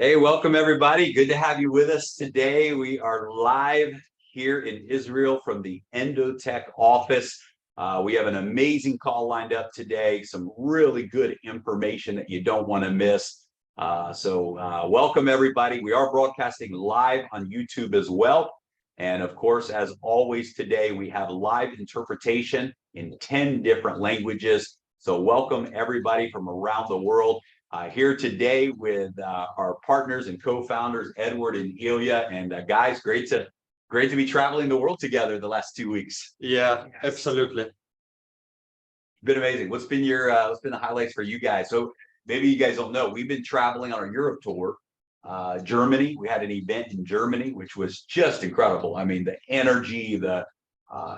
Hey, welcome everybody. Good to have you with us today. We are live here in Israel from the Endotech office. We have an amazing call lined up today, some really good information that you don't want to miss. Welcome everybody. We are broadcasting live on YouTube as well. And of course, as always today, we have live interpretation in 10 different languages. So welcome everybody from around the world. Here today with our partners and co-founders, Edward and Ilya. And guys, great to be traveling the world together the last 2 weeks. Yeah, absolutely. Been amazing. What's been the highlights for you guys? So maybe you guys don't know, we've been traveling on our Europe tour. Germany, we had an event in Germany, which was just incredible. I mean, the energy, it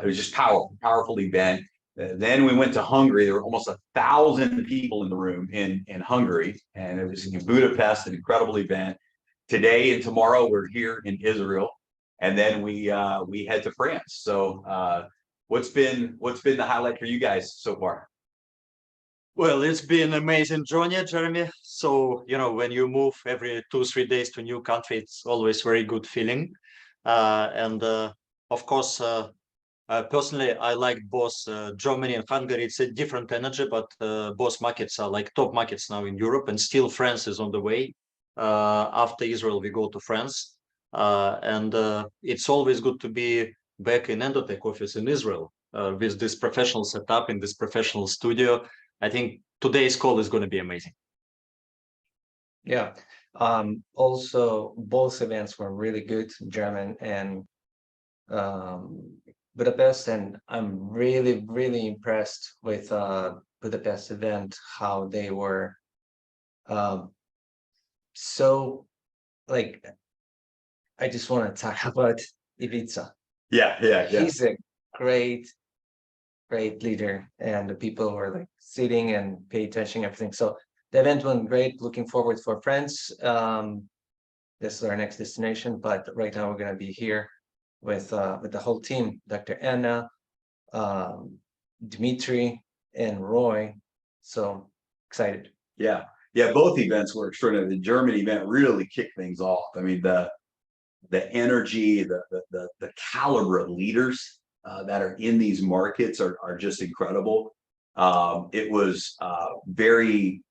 was just powerful event. Then we went to Hungary. There were almost 1,000 people in the room in Hungary, and it was in Budapest, an incredible event. Today and tomorrow we're here in Israel, and then we head to France. So what's been the highlight for you guys so far? Well, it's been an amazing journey, Jeremy. So, when you move every 2-3 days to a new country, it's always very good feeling. Of course, personally, I like both Germany and Hungary. It's a different energy, but both markets are like top markets now in Europe, and still France is on the way. After Israel, we go to France. It's always good to be back in Endotech office in Israel with this professional setup in this professional studio. I think today's call is going to be amazing. Yeah. Also, both events were really good, German and Budapest, and I'm really, really impressed with Budapest event, how they were so like I just want to talk about Ivica. Yeah. He's a great leader, and the people were like sitting and pay attention, everything. So the event went great. Looking forward for France. This is our next destination, but right now we're going to be here with the whole team, Dr. Anna, Dmitry, and Roy. So excited. Yeah, both events were extraordinary. The German event really kicked things off. I mean, the energy, the caliber of leaders that are in these markets are just incredible. It was very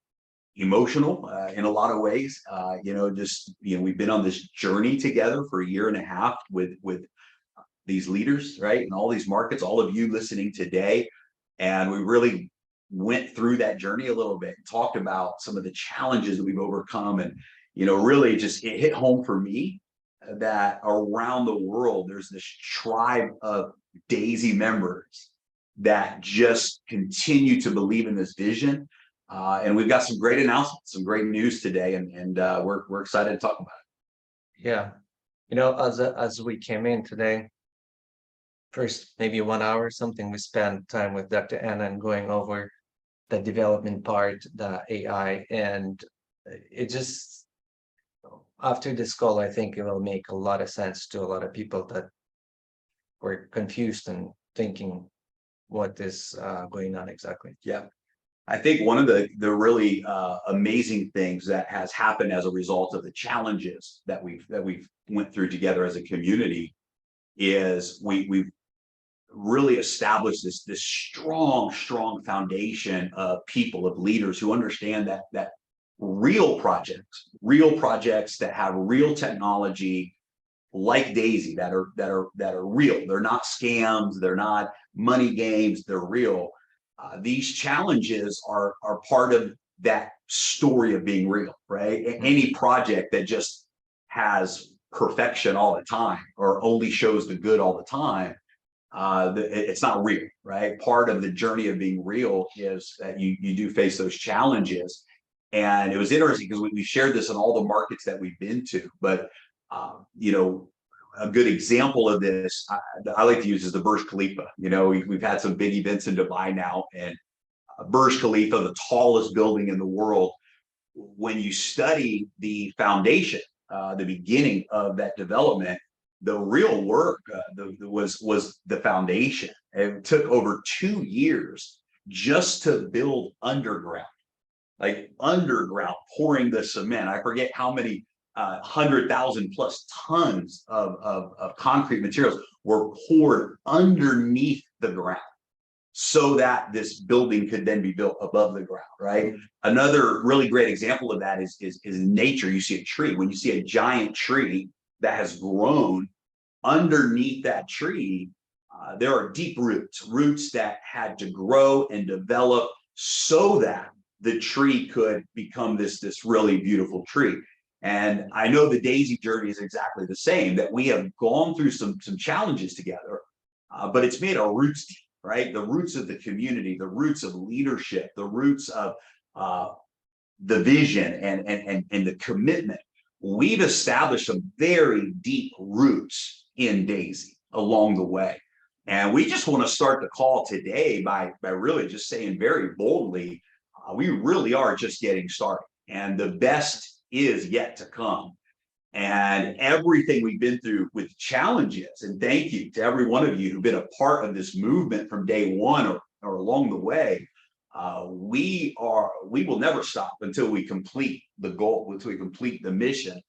emotional in a lot of ways. We've been on this journey together for a year and a half with these leaders, right? In all these markets, all of you listening today. And we really went through that journey a little bit and talked about some of the challenges that we've overcome. And, really just it hit home for me that around the world, there's this tribe of Daisy members that just continue to believe in this vision. And we've got some great announcements, some great news today, and we're excited to talk about it. Yeah. As we came in today, first maybe 1 hour or something, we spent time with Dr. Anna and going over the development part, the AI, and it just, after this call, I think it will make a lot of sense to a lot of people that were confused and thinking what is going on exactly. Yeah. I think one of the really amazing things that has happened as a result of the challenges that we've went through together as a community is we've really established this strong foundation of people, of leaders who understand that real projects that have real technology like Daisy that are real. They're not scams, they're not money games, they're real. These challenges are part of that story of being real, right? Any project that just has perfection all the time or only shows the good all the time, it's not real, right? Part of the journey of being real is that you do face those challenges. And it was interesting because we shared this in all the markets that we've been to, but a good example of this I like to use is the Burj Khalifa. We've had some big events in Dubai now, and Burj Khalifa, the tallest building in the world. When you study the foundation, the beginning of that development, the real work was the foundation. It took over 2 years just to build underground, pouring the cement. I forget how many 100,000 plus tons of concrete materials were poured underneath the ground so that this building could then be built above the ground, right? Another really great example of that is in nature. You see a tree. When you see a giant tree that has grown, underneath that tree, there are deep roots that had to grow and develop so that the tree could become this really beautiful tree. And I know the Daisy journey is exactly the same, that we have gone through some challenges together, but it's made our roots deep, right? The roots of the community, the roots of leadership, the roots of the vision and the commitment. We've established some very deep roots in Daisy along the way. And we just want to start the call today by really just saying very boldly, we really are just getting started, and the best is yet to come. And everything we've been through with challenges, and thank you to every one of you who've been a part of this movement from day one or along the way. We will never stop until we complete the goal, until we complete the mission.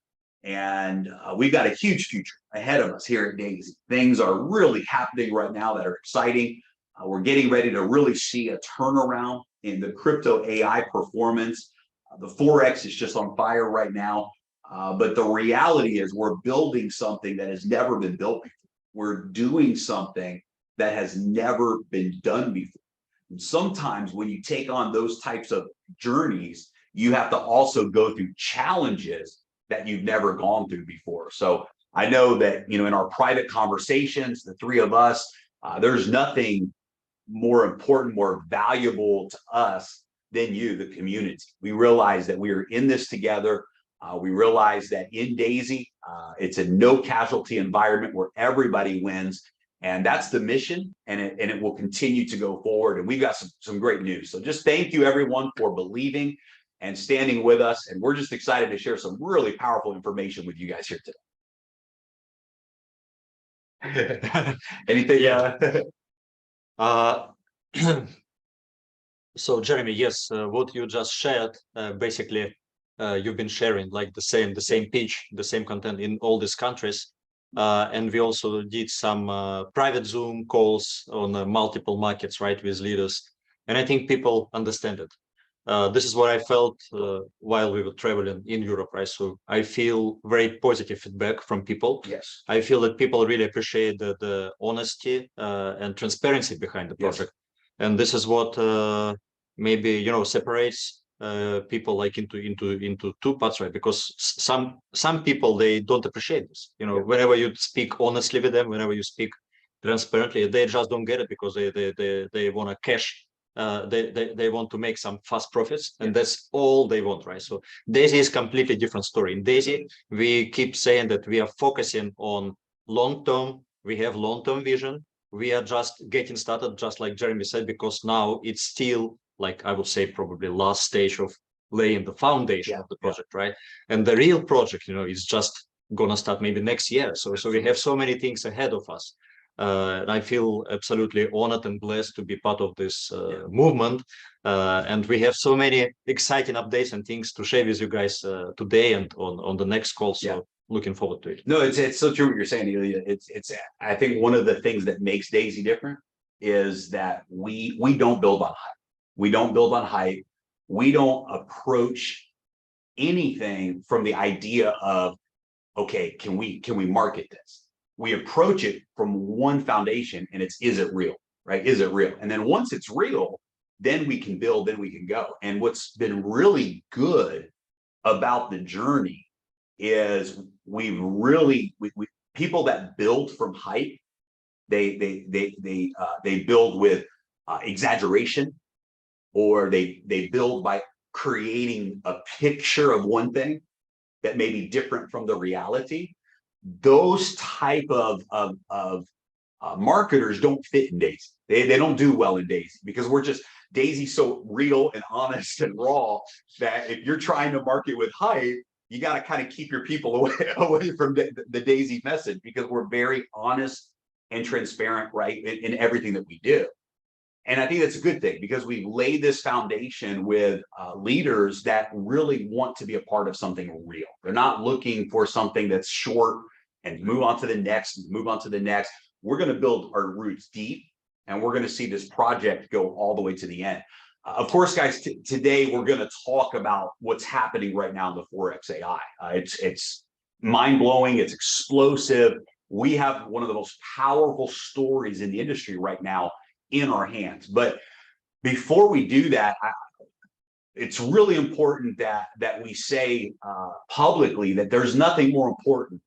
And we've got a huge future ahead of us here at Daisy. Things are really happening right now that are exciting. We're getting ready to really see a turnaround in the crypto AI performance. The Forex is just on fire right now. But the reality is we're building something that has never been built before. We're doing something that has never been done before. And sometimes when you take on those types of journeys, you have to also go through challenges that you've never gone through before. So I know that, in our private conversations, the three of us, there's nothing more important, more valuable to us than you, the community. We realize that we are in this together. We realize that in Daisy, it's a no casualty environment where everybody wins. And that's the mission, and it will continue to go forward. And we've got some great news. So just thank you, everyone, for believing and standing with us. And we're just excited to share some really powerful information with you guys here today. Anything? Yeah. So Jeremy, yes, what you just shared, basically, you've been sharing like the same pitch, the same content in all these countries. And we also did some private Zoom calls on multiple markets, right, with leaders. And I think people understand it. This is what I felt while we were traveling in Europe, right? So I feel very positive feedback from people. Yes. I feel that people really appreciate the honesty and transparency behind the project. Yes. And this is what maybe separates people like into two parts, right? Because some people, they don't appreciate this. Whenever you speak honestly with them, whenever you speak transparently, they just don't get it because they want to cash. They want to make some fast profits, and that's all they want, right? So Daisy is completely different story. In Daisy, we keep saying that we are focusing on long term. We have long term vision. We are just getting started, just like Jeremy said, because now it's still, like I would say, probably last stage of laying the foundation of the project, right? And the real project, is just gonna start maybe next year. So we have so many things ahead of us. And I feel absolutely honored and blessed to be part of this movement. And we have so many exciting updates and things to share with you guys today and on the next call. So looking forward to it. No, it's so true what you're saying, Ilya. It's I think one of the things that makes Daisy different is that we don't build on hype. We don't build on hype. We don't approach anything from the idea of, okay, can we market this? We approach it from one foundation, and is it real, right? Is it real? And then once it's real, then we can build, then we can go. And what's been really good about the journey is we've really, people that build from hype, they build with exaggeration, or they build by creating a picture of one thing that may be different from the reality. Those type of marketers don't fit in Daisy. They don't do well in Daisy, because Daisy's so real and honest and raw that if you're trying to market with hype, you got to kind of keep your people away from the Daisy message, because we're very honest and transparent, right, in everything that we do. And I think that's a good thing because we've laid this foundation with leaders that really want to be a part of something real. They're not looking for something that's short and move on to the next, move on to the next. We're going to build our roots deep, and we're going to see this project go all the way to the end. Of course, guys, today we're going to talk about what's happening right now in the Forex AI. It's mind-blowing. It's explosive. We have one of the most powerful stories in the industry right now in our hands. But before we do that, it's really important that we say publicly that there's nothing more important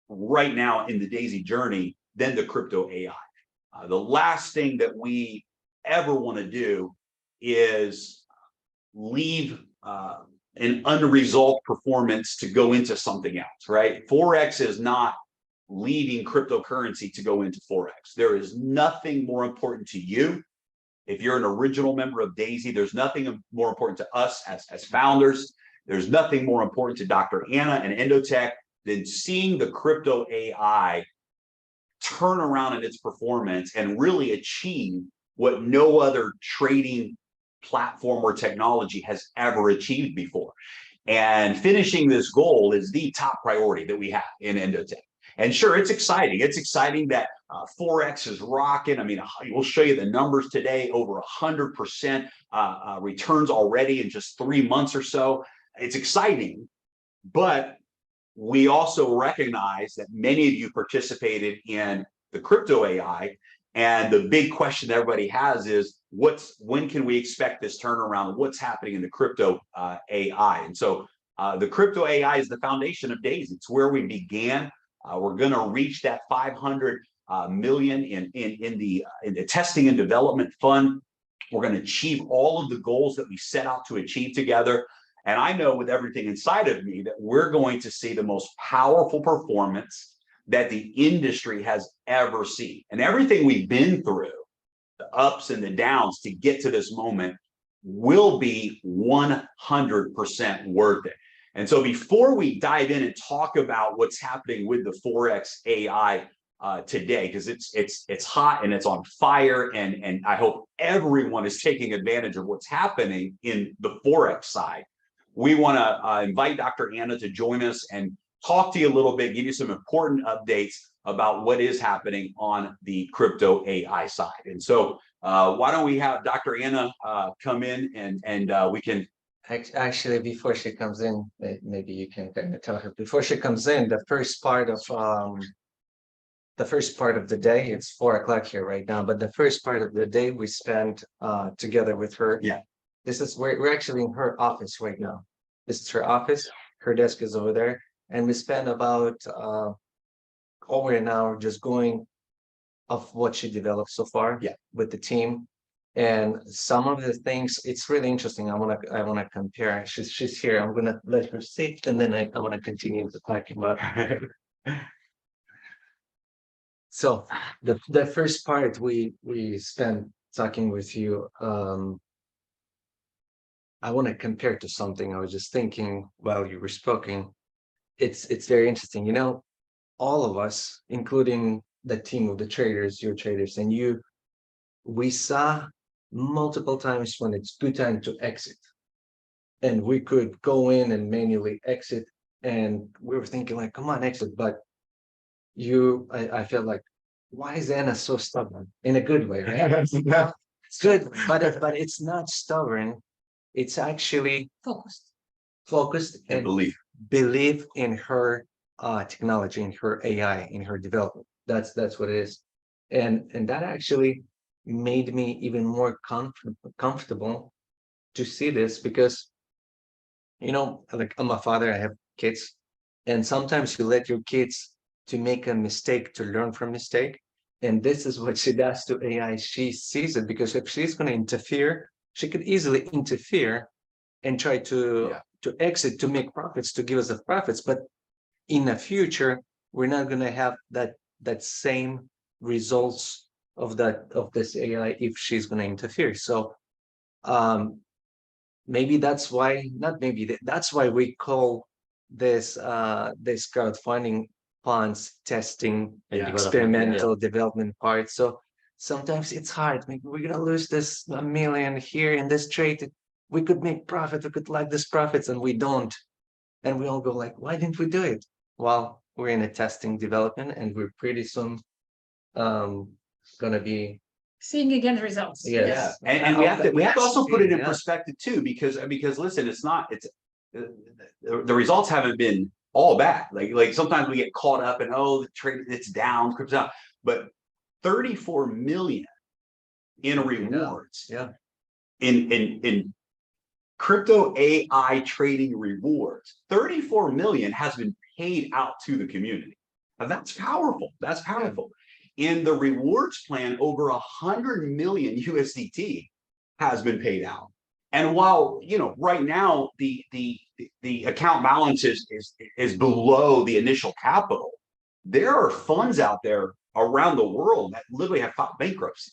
right now in the Daisy journey than the crypto AI. The last thing that we ever want to do is leave an unresolved performance to go into something else, right? Forex is not leaving cryptocurrency to go into Forex. There is nothing more important to you. If you're an original member of Daisy, there's nothing more important to us as founders. There's nothing more important to Dr. Anna and Endotech than seeing the crypto AI turn around in its performance and really achieve what no other trading platform or technology has ever achieved before. And finishing this goal is the top priority that we have in Endotech. And sure, it's exciting. It's exciting that Forex is rocking. I mean, we'll show you the numbers today, over 100% returns already in just 3 months or so. It's exciting, but we also recognize that many of you participated in the crypto AI. And the big question everybody has is, when can we expect this turnaround? What's happening in the crypto AI? And so the crypto AI is the foundation of Daisy. It's where we began. We're going to reach that 500 million in the testing and development fund. We're going to achieve all of the goals that we set out to achieve together. And I know with everything inside of me that we're going to see the most powerful performance that the industry has ever seen. And everything we've been through, the ups and the downs to get to this moment, will be 100% worth it. And so before we dive in and talk about what's happening with the Forex AI today, because it's hot and it's on fire, and I hope everyone is taking advantage of what's happening in the Forex side, we want to invite Dr. Anna to join us and talk to you a little bit, give you some important updates about what is happening on the crypto AI side. And so why don't we have Dr. Anna come in and we can. Actually, before she comes in, maybe you can kind of tell her. Before she comes in, the first part of the day, it's 4 o'clock here right now, but the first part of the day we spent together with her. Yeah. We're actually in her office right now. This is her office. Her desk is over there, and we spent about over an hour just going of what she developed so far. Yeah. With the team. And some of the things, it's really interesting. I wanna compare. She's here. I'm gonna let her sit, and then I wanna continue to talk about her. So the first part we spent talking with you. I want to compare to something I was just thinking while you were speaking. It's very interesting. You know, all of us, including the team of the traders, your traders, and you, we saw multiple times when it's good time to exit, and we could go in and manually exit, and we were thinking like, come on, exit. But I felt like, why is Anna so stubborn in a good way, right? It's good, but it's not stubborn. It's actually focused and believe in her technology, in her AI, in her development. That's what it is. And that actually made me even more comfortable to see this, because, you know, like, I'm a father, I have kids, and sometimes you let your kids to make a mistake to learn from mistake. And this is what she does to AI. She sees it, because if she's going to interfere, she could easily interfere and try to exit, to make profits, to give us the profits. But in the future, we're not going to have that same results of this AI if she's going to interfere. So maybe that's why, that's why we call this crowdfunding funds testing experimental development part. So sometimes it's hard. Maybe we're gonna lose this a million here in this trade. We could make profit, we could like this profits, and we don't. And we all go like, why didn't we do it? Well, we're in a testing development, and we're pretty soon gonna be Seeing again results. Yes. Yeah, Yes. and we have to also put it in Yeah. perspective too, because listen, the results haven't been all bad. Like sometimes we get caught up in, oh, the trade, it's down, crypto's down, but 34 million in rewards. Yeah. In crypto AI trading rewards, 34 million has been paid out to the community. Now that's powerful. That's powerful. In the rewards plan, over 100 million USDT has been paid out. And while, you know, right now the account balance is below the initial capital, there are funds out there around the world that literally have filed bankruptcy,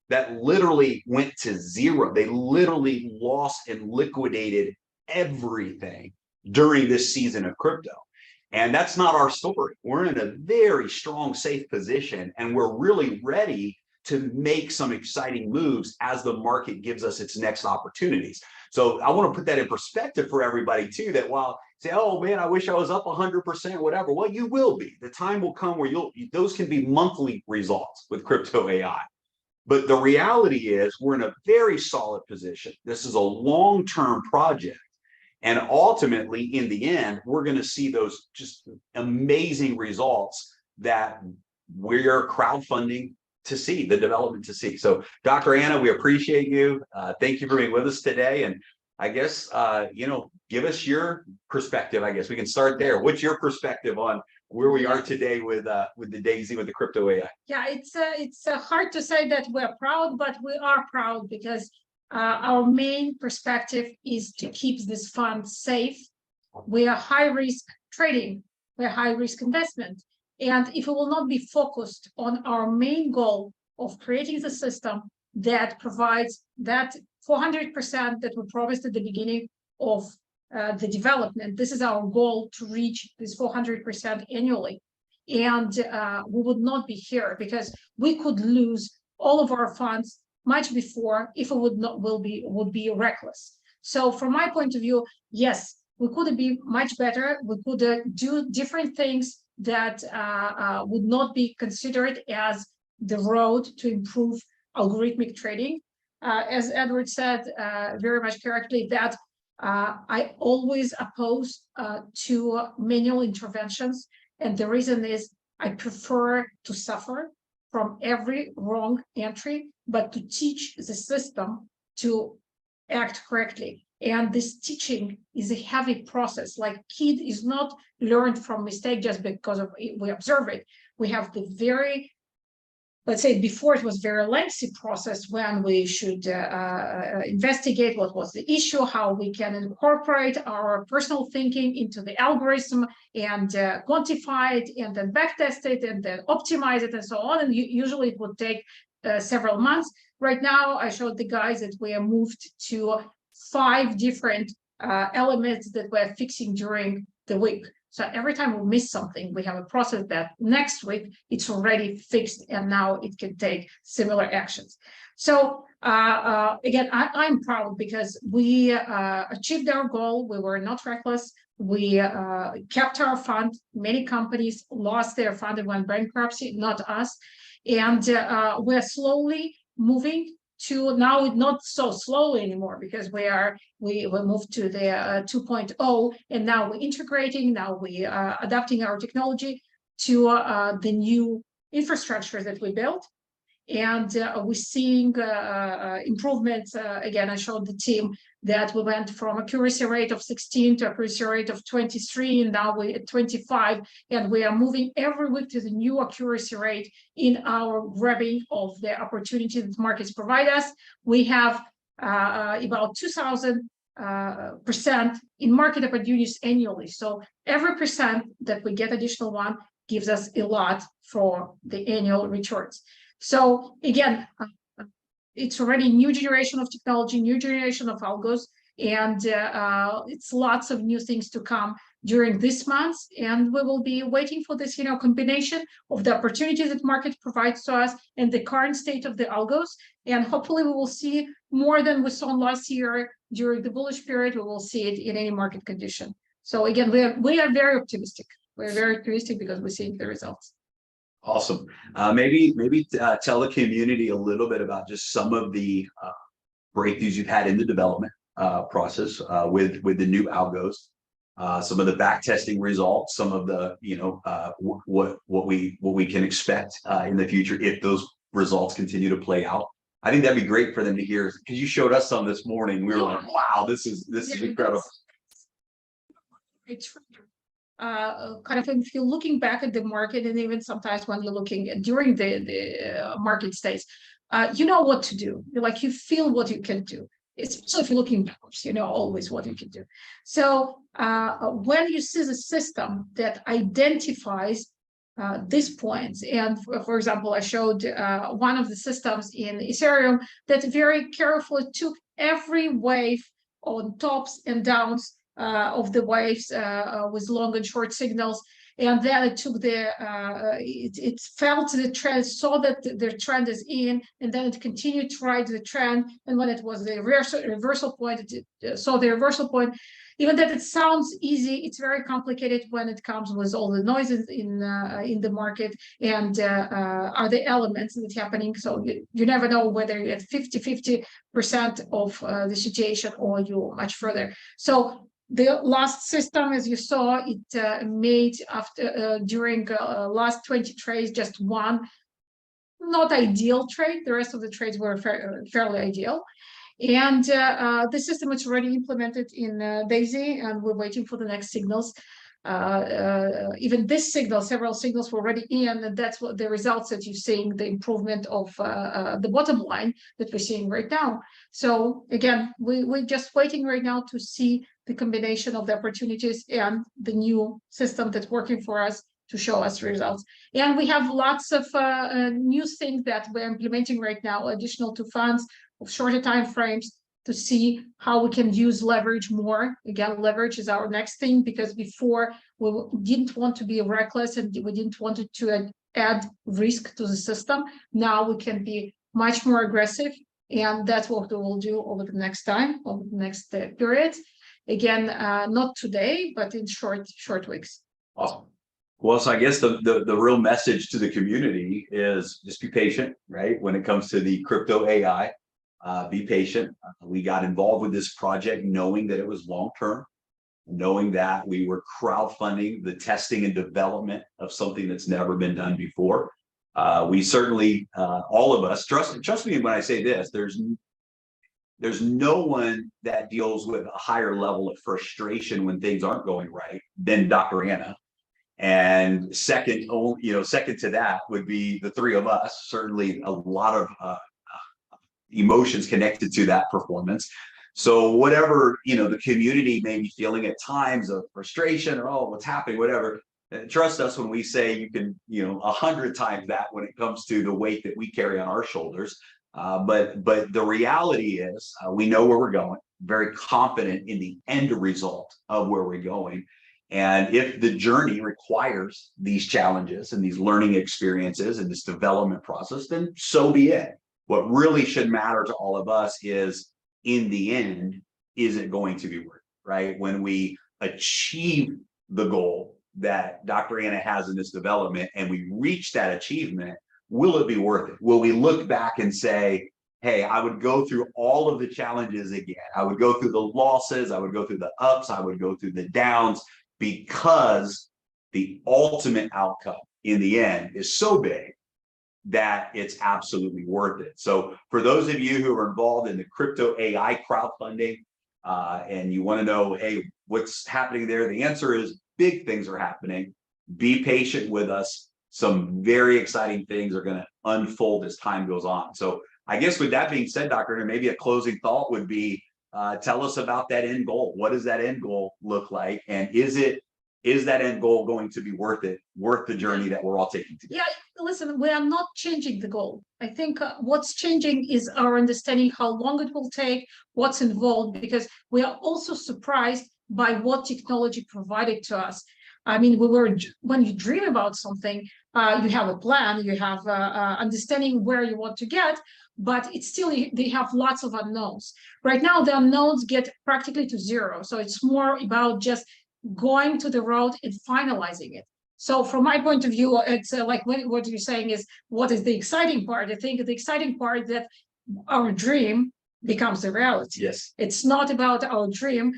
that literally went to zero. They literally lost and liquidated everything during this season of crypto. And that's not our story. We're in a very strong, safe position, and we're really ready to make some exciting moves as the market gives us its next opportunities. So I want to put that in perspective for everybody too, that while say, oh man, I wish I was up 100%, whatever. Well, you will be. The time will come where those can be monthly results with crypto AI. But the reality is we're in a very solid position. This is a long-term project. And ultimately, in the end, we're going to see those just amazing results that we're crowdfunding to see, the development to see. So, Dr. Anna, we appreciate you. Thank you for being with us today. And I guess, you know, give us your perspective. I guess we can start there. What's your perspective on where we are today with the Daisy, with the crypto AI? Yeah, it's hard to say that we're proud, but we are proud because our main perspective is to keep this fund safe. We are high risk trading, we're high risk investment. And if we will not be focused on our main goal of creating the system that provides that 400% that we promised at the beginning of the development, this is our goal, to reach this 400% annually. And we would not be here because we could lose all of our funds much before if it would be reckless. So from my point of view, yes, we could be much better. We could do different things that would not be considered as the road to improve algorithmic trading. As Edward said very much correctly, that I always oppose to manual interventions. And the reason is I prefer to suffer from every wrong entry, but to teach the system to act correctly. And this teaching is a heavy process. Like kid is not learned from mistake just because of we observe it. We have the very, let's say before it was very lengthy process when we should investigate what was the issue, how we can incorporate our personal thinking into the algorithm and quantify it and then backtest it and then optimize it and so on. And usually it would take several months. Right now, I showed the guys that we are moved to 5 different elements that we're fixing during the week. So every time we miss something, we have a process that next week it's already fixed and now it can take similar actions. So again, I'm proud because we achieved our goal. We were not reckless. We kept our fund. Many companies lost their fund and went bankruptcy, not us. And we're slowly moving to now, not so slowly anymore, because we moved to the 2.0, and now we're integrating, now we are adapting our technology to the new infrastructure that we built. And we're seeing improvements. Again, I showed the team that we went from accuracy rate of 16 to accuracy rate of 23, and now we're at 25, and we are moving every week to the new accuracy rate in our grabbing of the opportunity that markets provide us. We have about 2,000% in market opportunities annually. So every percent that we get additional one gives us a lot for the annual returns. So again, it's already new generation of technology, new generation of algos, and it's lots of new things to come during this month, and we will be waiting for this, combination of the opportunities that market provides to us and the current state of the algos. And hopefully we will see more than we saw last year during the bullish period. We will see it in any market condition. So again, we are very optimistic. We're very optimistic because we're seeing the results. Awesome. Maybe tell the community a little bit about just some of the breakthroughs you've had in the development process with the new algos, some of the back testing results, some of the what we can expect in the future if those results continue to play out. I think that'd be great for them to hear, because you showed us some this morning. We were like, wow, this is incredible. It's kind of, if you're looking back at the market, and even sometimes when you're looking at during the market stays, you know what to do. You feel what you can do. Especially if you're looking backwards, you know always what you can do. So when you see the system that identifies these points, and for example, I showed one of the systems in Ethereum that very carefully took every wave on tops and downs of the waves with long and short signals, and then it took it felt the trend, saw that the trend is in, and then it continued to ride the trend, and when it was the reversal point, it saw the reversal point. Even that it sounds easy, it's very complicated when it comes with all the noises in the market and other elements that's happening. So you never know whether you're at 50% of the situation or you're much further. So the last system, as you saw, it made after during last 20 trades just one not ideal trade. The rest of the trades were fairly ideal. And the system is already implemented in Daisy, and we're waiting for the next signals. Even this signal, several signals were already in, and that's what the results that you're seeing, the improvement of the bottom line that we're seeing right now. So again, we're just waiting right now to see the combination of the opportunities and the new system that's working for us to show us results. And we have lots of new things that we're implementing right now, additional to funds of shorter time frames, to see how we can use leverage more. Again, leverage is our next thing, because before we didn't want to be reckless and we didn't want to add risk to the system. Now we can be much more aggressive, and that's what we will do over the next time, over the next period. Again, not today, but in short weeks. Awesome. Well, so I guess the real message to the community is just be patient, right? When it comes to the crypto AI, be patient. We got involved with this project knowing that it was long-term, knowing that we were crowdfunding the testing and development of something that's never been done before. We certainly, all of us, trust me when I say this, there's no one that deals with a higher level of frustration when things aren't going right than Dr. Anna. And second to that would be the three of us. Certainly a lot of emotions connected to that performance. So whatever, the community may be feeling at times of frustration or, oh, what's happening, whatever, trust us when we say you can, 100 times that when it comes to the weight that we carry on our shoulders. But the reality is we know where we're going, very confident in the end result of where we're going. And if the journey requires these challenges and these learning experiences and this development process, then so be it. What really should matter to all of us is, in the end, is it going to be worth it, right? When we achieve the goal that Dr. Anna has in this development and we reach that achievement, will it be worth it? Will we look back and say, hey, I would go through all of the challenges again. I would go through the losses. I would go through the ups. I would go through the downs, because the ultimate outcome in the end is so big that it's absolutely worth it. So for those of you who are involved in the crypto AI crowdfunding and you want to know, hey, what's happening there? The answer is big things are happening. Be patient with us. Some very exciting things are going to unfold as time goes on. So I guess with that being said, Dr. Anna, maybe a closing thought would be, tell us about that end goal. What does that end goal look like? And is that end goal going to be worth it, worth the journey that we're all taking together? Yeah, listen, we are not changing the goal. I think what's changing is our understanding how long it will take, what's involved, because we are also surprised by what technology provided to us. I mean, when you dream about something, you have a plan, you have understanding where you want to get, but it's still, they have lots of unknowns. Right now, the unknowns get practically to zero. So it's more about just going to the road and finalizing it. So from my point of view, it's like what you're saying is, what is the exciting part? I think the exciting part is that our dream becomes a reality. Yes. It's not about our dream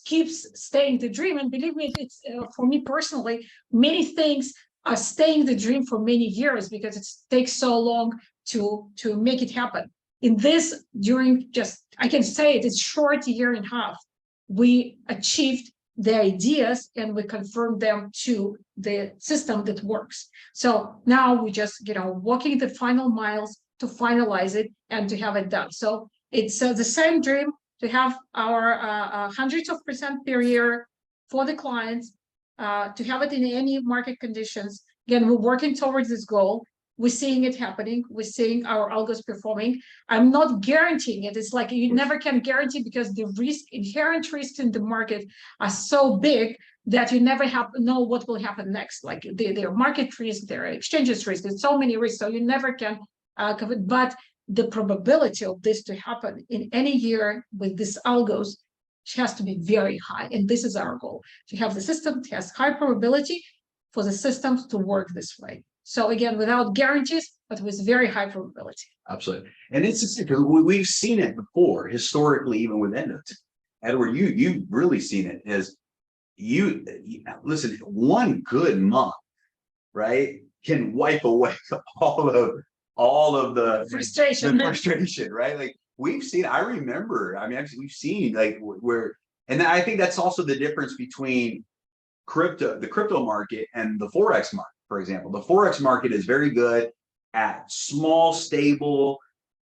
keeps staying the dream. And believe me, it's for me personally, many things are staying the dream for many years because it takes so long to make it happen. In this, during just, I can say it's short year and a half, we achieved the ideas and we confirmed them to the system that works. So now we just, walking the final miles to finalize it and to have it done. So it's the same dream to have our hundreds of % per year for the clients, to have it in any market conditions. Again, we're working towards this goal. We're seeing it happening. We're seeing our algos performing. I'm not guaranteeing it. It's like you never can guarantee because the inherent risks in the market are so big that you never know what will happen next. Like their market risk, their exchanges risk, there's so many risks, so you never can cover. But the probability of this to happen in any year with these algos has to be very high. And this is our goal, to have the system that has high probability for the systems to work this way. So again, without guarantees, but with very high probability. Absolutely. And it's just because we've seen it before, historically, even with Endotek. Edward, you've really seen it as you listen, one good month, right, can wipe away all of the frustration, right? Like we've seen, I remember, I mean, actually we've seen like and I think that's also the difference between the crypto market and the Forex market. For example, the Forex market is very good at small, stable,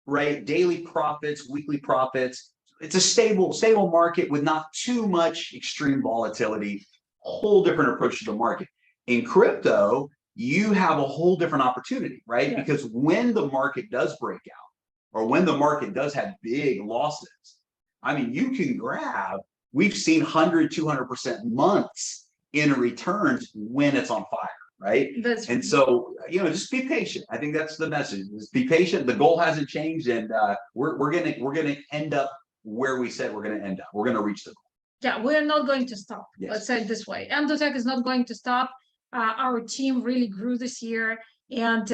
right? Daily profits, weekly profits. It's a stable market with not too much extreme volatility, a whole different approach to the market. In crypto, you have a whole different opportunity, right? Yeah. Because when the market does break out or when the market does have big losses, I mean, you can grab, we've seen 100, 200% months in returns when it's on fire. Right. And so, just be patient. I think that's the message. Just be patient. The goal hasn't changed, and we're gonna end up where we said we're gonna end up. We're gonna reach the goal. Yeah, we're not going to stop. Yes. Let's say it this way. Endotek is not going to stop. Our team really grew this year, and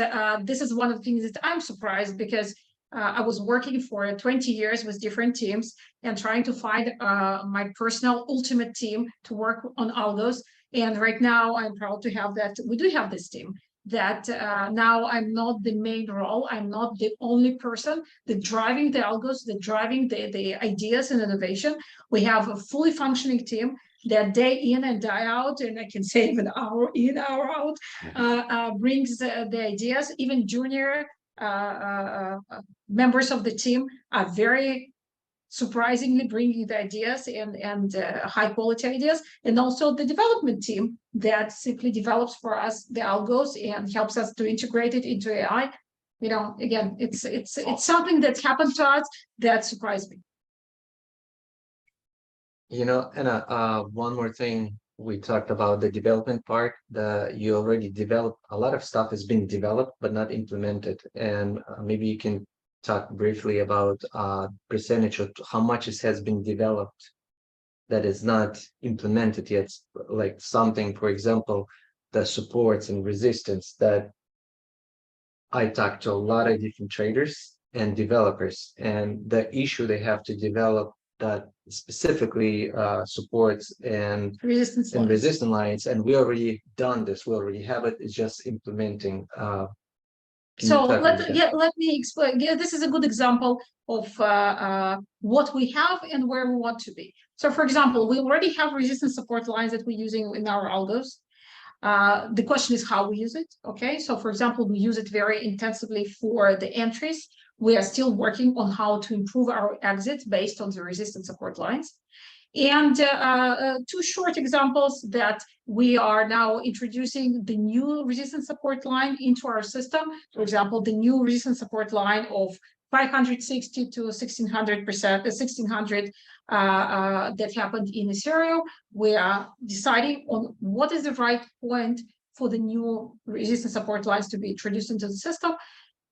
this is one of the things that I'm surprised because I was working for 20 years with different teams and trying to find my personal ultimate team to work on algos. And right now, I'm proud to have that. We do have this team that now I'm not the main role. I'm not the only person that driving the algos, that driving the ideas and innovation. We have a fully functioning team that day in and day out, and I can say even hour in, hour out, brings the ideas. Even junior members of the team are very surprisingly bringing the ideas and high quality ideas, and also the development team that simply develops for us the algos and helps us to integrate it into AI. Again, it's something that's happened to us that surprised me. Anna, one more thing, we talked about the development part. You already developed, a lot of stuff has been developed but not implemented, and maybe you can talk briefly about percentage of how much it has been developed that is not implemented yet, like something, for example, the supports and resistance that I talked to a lot of different traders and developers, and the issue they have to develop that specifically supports and resistance lines, and we already done this, we already have it, it's just implementing. So let me explain. Yeah, this is a good example of what we have and where we want to be. So for example, we already have resistance support lines that we're using in our algos. The question is how we use it. Okay, so for example, we use it very intensively for the entries. We are still working on how to improve our exits based on the resistance support lines. And two short examples that we are now introducing the new resistance support line into our system. For example, the new resistance support line of 560 to 1600%, the 1600 that happened in the scenario. We are deciding on what is the right point for the new resistance support lines to be introduced into the system,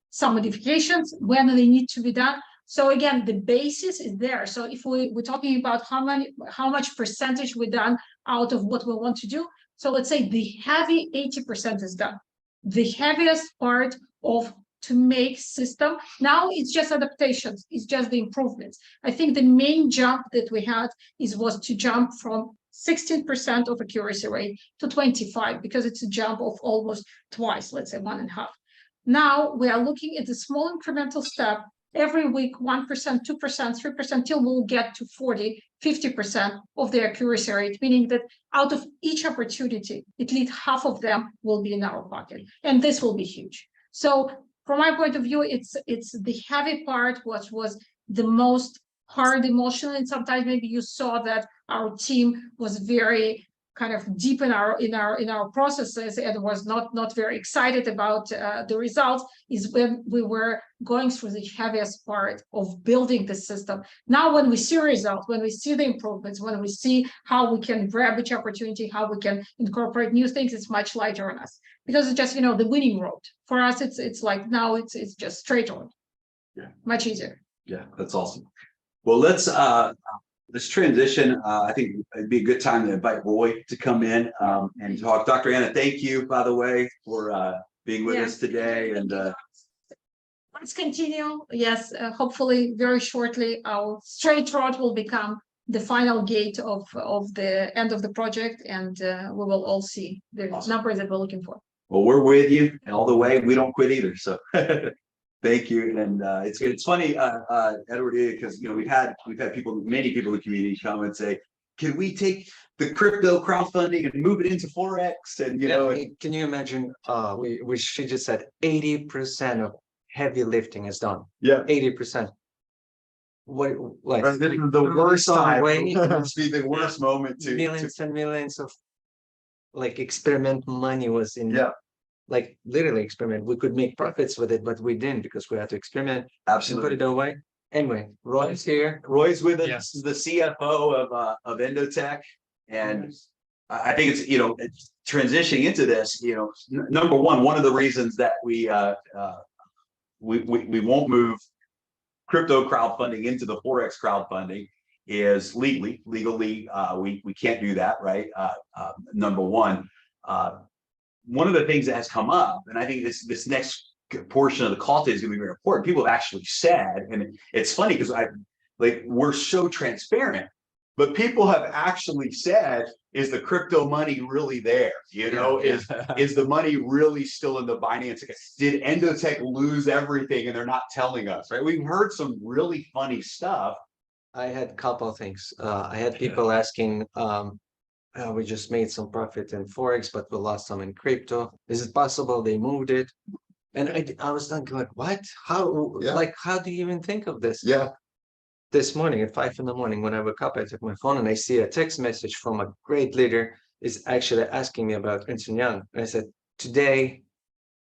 some modifications, when they need to be done. So again, the basis is there. So if we're talking about how much percentage we've done out of what we want to do. So let's say the heavy 80% is done. The heaviest part of to make system, now it's just adaptations, it's just the improvements. I think the main jump that we had was to jump from 16% of accuracy rate to 25, because it's a jump of almost twice, let's say 1.5. Now we are looking at a small incremental step every week, 1%, 2%, 3%, till we'll get to 40, 50% of the accuracy rate, meaning that out of each opportunity, at least half of them will be in our pocket. And this will be huge. So from my point of view, it's the heavy part, which was the most hard emotional. And sometimes maybe you saw that our team was very kind of deep in our processes and was not very excited about the results, is when we were going through the heaviest part of building the system. Now when we see results, when we see the improvements, when we see how we can grab each opportunity, how we can incorporate new things, it's much lighter on us, because it's just, you know, the winning road for us. It's like now it's just straight on. Yeah, much easier. Yeah, that's awesome. Well, let's transition. I think it'd be a good time to invite Roy to come in and talk. Dr. Anna, thank you, by the way, for being with us today. And let's continue. Yes, hopefully very shortly our straight road will become the final gate of the end of the project, and we will all see the numbers that we're looking for. Well, we're with you all the way. We don't quit either. So thank you. And it's funny, Edward, because you know we've had people, many people in the community come and say, can we take the crypto crowdfunding and move it into Forex? And you know, can you imagine? She just said 80% of heavy lifting is done. Yeah, 80%. What, like the worst time, way, must be the worst moment to millions and millions of like experiment money was in. Yeah, like literally experiment. We could make profits with it, but we didn't, because we had to experiment and absolutely. put it away. Anyway, Roy's here. Roy's with us, Yes. the CFO of Endotech, and I think it's, you know, it's transitioning into this. You know, number one of the reasons that we won't move crypto crowdfunding into the Forex crowdfunding is legally we can't do that, right? Number one. One of the things that has come up, and I think this next portion of the call today is going to be very important. People have actually said, and it's funny because we're so transparent, but people have actually said, is the crypto money really there? You know, is the money really still in the Binance account? Did Endotech lose everything and they're not telling us, right? We've heard some really funny stuff. I had a couple of things. I had people asking, we just made some profit in Forex, but we lost some in crypto. Is it possible they moved it? And I was thinking, like, what? How? Like, how do you even think of this? Yeah. This morning at 5 in the morning, when I woke up, I took my phone and I see a text message from a great leader is actually asking me about Ernst & Young. And I said, today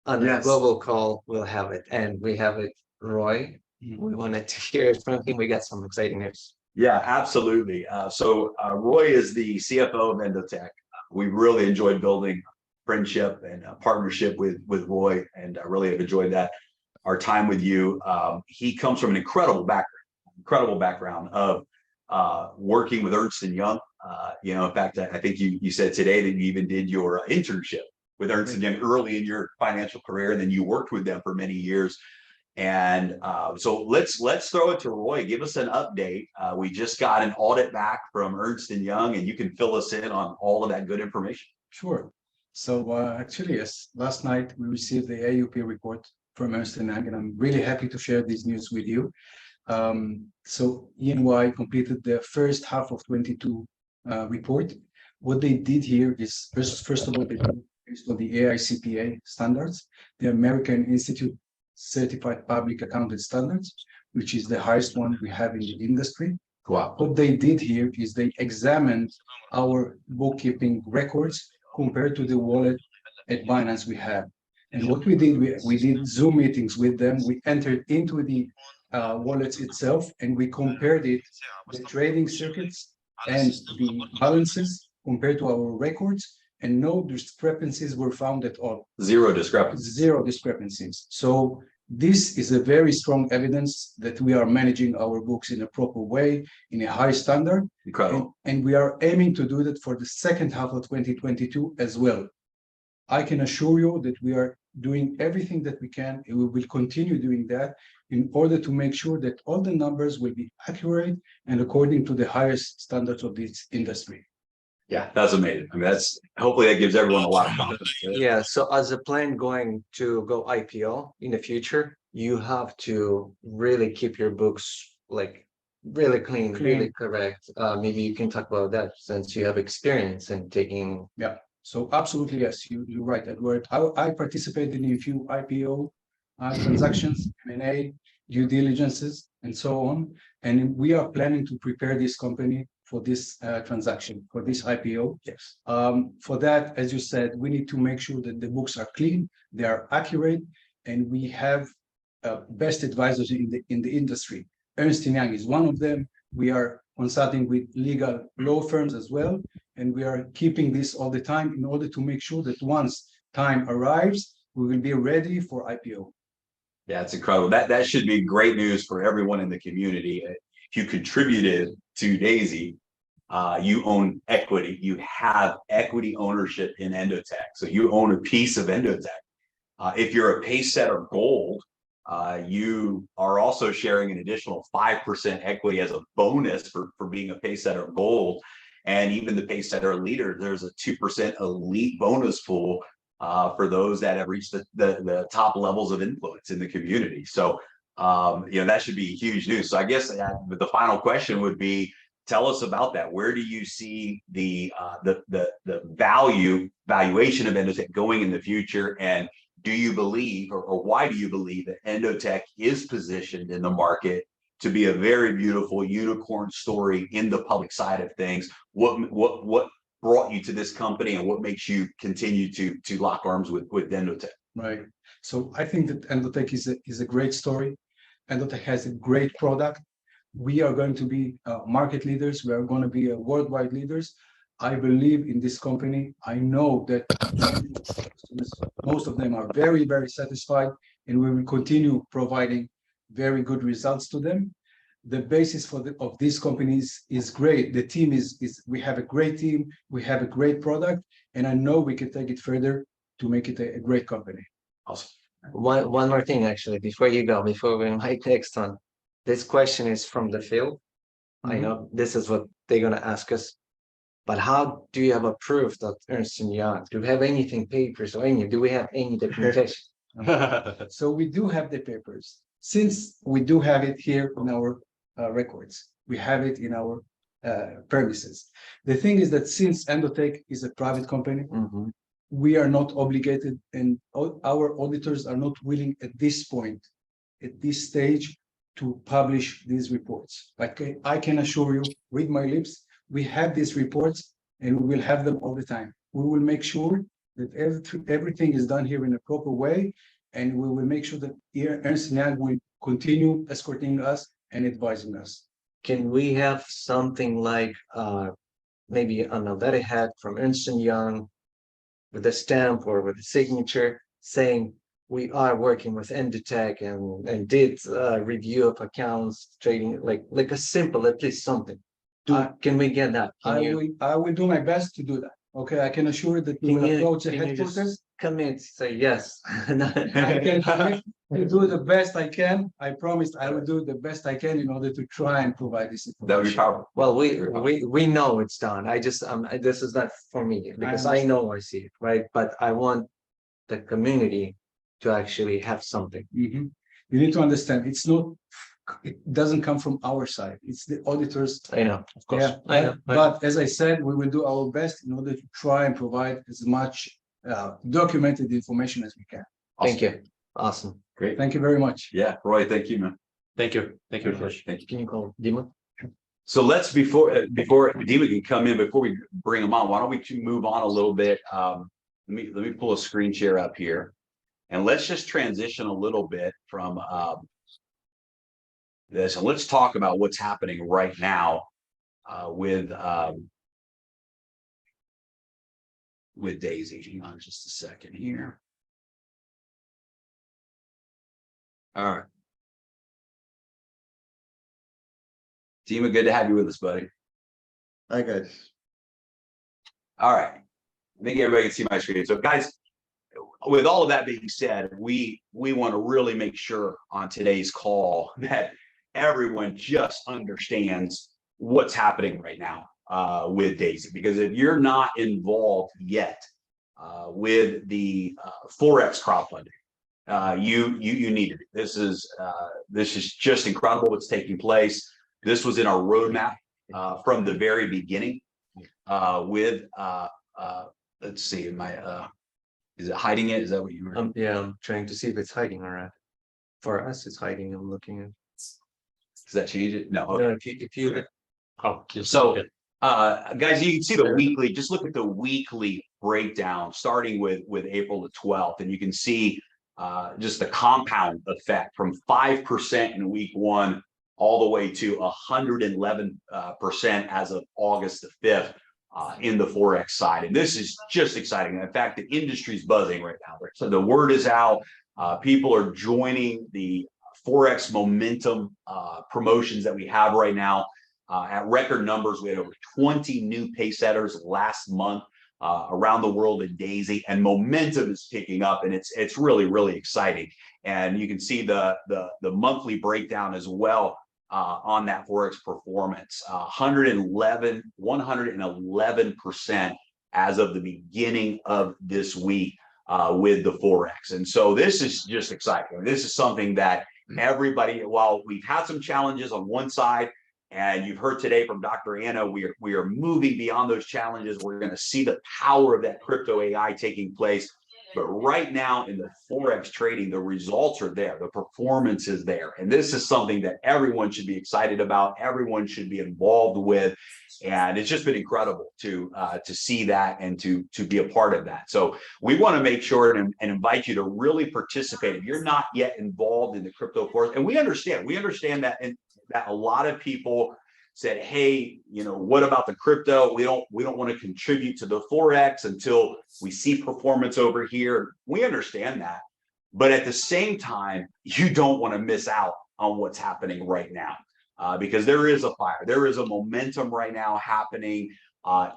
on a global call, we'll have it. And we have it, Roy. We wanted to hear it from him. We got some exciting news. Yeah, absolutely. So Roy is the CFO of Endotech. We really enjoyed building friendship and partnership with Roy, and I really have enjoyed that. Our time with you. He comes from an incredible background of working with Ernst & Young. You know, in fact, I think you said today that you even did your internship with Ernst & Young early in your financial career, and then you worked with them for many years. And so let's throw it to Roy. Give us an update. We just got an audit back from Ernst & Young, and you can fill us in on all of that good information. Sure. So actually, yes, last night we received the AUP report from Ernst & Young, and I'm really happy to share this news with you. So EY completed the first half of 22 report. What they did here is, first of all, they did based on the AICPA standards, the American Institute Certified Public Accounting Standards, which is the highest one we have in the industry. Wow. What they did here is they examined our bookkeeping records compared to the wallet at Binance we have. And what we did, we did Zoom meetings with them. We entered into the wallets itself, and we compared it, the trading circuits and the balances compared to our records, and no discrepancies were found at all. Zero discrepancy. Zero discrepancies. So this is a very strong evidence that we are managing our books in a proper way, in a high standard, Incredible. and we are aiming to do that for the second half of 2022 as well. I can assure you that we are doing everything that we can, and we will continue doing that in order to make sure that all the numbers will be accurate and according to the highest standards of this industry. Yeah, that's amazing. I mean, that's, hopefully that gives everyone a lot of confidence. Yeah, so as a plan going to go IPO in the future, you have to really keep your books like really clean, really correct. Maybe you can talk about that since you have experience in taking. So absolutely, yes, you're right, Edward. I participated in a few IPO transactions, M&A, due diligences, and so on. And we are planning to prepare this company for this transaction, for this IPO. Yes. For that, as you said, we need to make sure that the books are clean, they are accurate, and we have best advisors in the industry. Ernst & Young is one of them. We are consulting with legal law firms as well, and we are keeping this all the time in order to make sure that once time arrives, we will be ready for IPO. Yeah, it's incredible. That should be great news for everyone in the community. If you contributed to Daisy, you own equity. You have equity ownership in Endotech. So you own a piece of Endotech. If you're a Pacesetter Gold, you are also sharing an additional 5% equity as a bonus for being a Pacesetter Gold. And even the Pacesetter Leader, there's a 2% elite bonus pool for those that have reached the top levels of influence in the community. So, that should be huge news. So I guess the final question would be, tell us about that. Where do you see the valuation of Endotech going in the future? And do you believe, or why do you believe that Endotech is positioned in the market to be a very beautiful unicorn story in the public side of things? What brought you to this company, and what makes you continue to lock arms with Endotech? Right. So I think that Endotech is a great story. Endotech has a great product. We are going to be market leaders. We are going to be worldwide leaders. I believe in this company. I know that most of them are very, very satisfied, and we will continue providing very good results to them. The basis of these companies is great. The team we have a great team. We have a great product, and I know we can take it further to make it a great company. Awesome. One more thing, actually, before you go, before we might next on. This question is from the field. I know this is what they're gonna ask us. But how do you have a proof that Ernst & Young? Do we have anything, papers or do we have any documentation? So we do have the papers. Since we do have it here in our records, we have it in our premises. The thing is that since Endotech is a private company, we are not obligated, and our auditors are not willing at this point, at this stage, to publish these reports. But I can assure you, with my lips, we have these reports, and we will have them all the time. We will make sure that everything is done here in a proper way, and we will make sure that Ernst & Young will continue escorting us and advising us. Can we have something like maybe on a letterhead from Ernst & Young with a stamp or with a signature saying we are working with Endotech and did a review of accounts, trading, like a simple, at least something. Can we get that? I will do my best to do that. Okay, I can assure that we will approach the headquarters. Commit, say yes. I can commit to do the best I can. I promised I will do the best I can in order to try and provide this information. That would be powerful. Well, we know it's done. I just this is not for me because I know I see it, right? But I want the community to actually have something. You need to understand, it doesn't come from our side. It's the auditors. I know, of course. Yeah, I know. But as I said, we will do our best in order to try and provide as much documented information as we can. Thank you. Awesome. Great. Thank you very much. Yeah, Roy, thank you, man. Thank you. Thank you. Thank you. Can you call Dima? So let's before Dima can come in, before we bring him on, why don't we move on a little bit? Let me pull a screen share up here, and let's just transition a little bit from this, and let's talk about what's happening right now with Daisy. Hang on just a second here. All right. Dima, good to have you with us, buddy. Hi, guys. All right. I think everybody can see my screen. So guys, with all of that being said, we want to really make sure on today's call that everyone just understands what's happening right now with Daisy, because if you're not involved yet with the Forex crowdfunding, you need it. This is just incredible what's taking place. This was in our roadmap from the very beginning with let's see, my is it hiding it? Is that what you were? Yeah, I'm trying to see if it's hiding or not. For us, it's hiding. I'm looking at. Does that change it? No. No, Okay. if you Oh, So guys, you can see the weekly, just look at the weekly breakdown starting with April the 12th, and you can see just the compound effect from 5% in week 1 all the way to 111% as of August the 5th in the Forex side. And this is just exciting. In fact, the industry's buzzing right now. So the word is out. People are joining the Forex momentum promotions that we have right now at record numbers. We had over 20 new pace setters last month around the world in Daisy, and momentum is picking up, and it's really exciting. And you can see the monthly breakdown as well on that Forex performance, 111% as of the beginning of this week with the Forex. And so this is just exciting. This is something that everybody, while we've had some challenges on one side, and you've heard today from Dr. Anna, we are moving beyond those challenges. We're going to see the power of that crypto AI taking place. But right now in the Forex trading, the results are there. The performance is there. And this is something that everyone should be excited about. Everyone should be involved with. And it's just been incredible to see that and to be a part of that. So we want to make sure and invite you to really participate. If you're not yet involved in the crypto course, and we understand that, and that a lot of people said, hey, what about the crypto? We don't want to contribute to the Forex until we see performance over here. We understand that. But at the same time, you don't want to miss out on what's happening right now because there is a fire. There is a momentum right now happening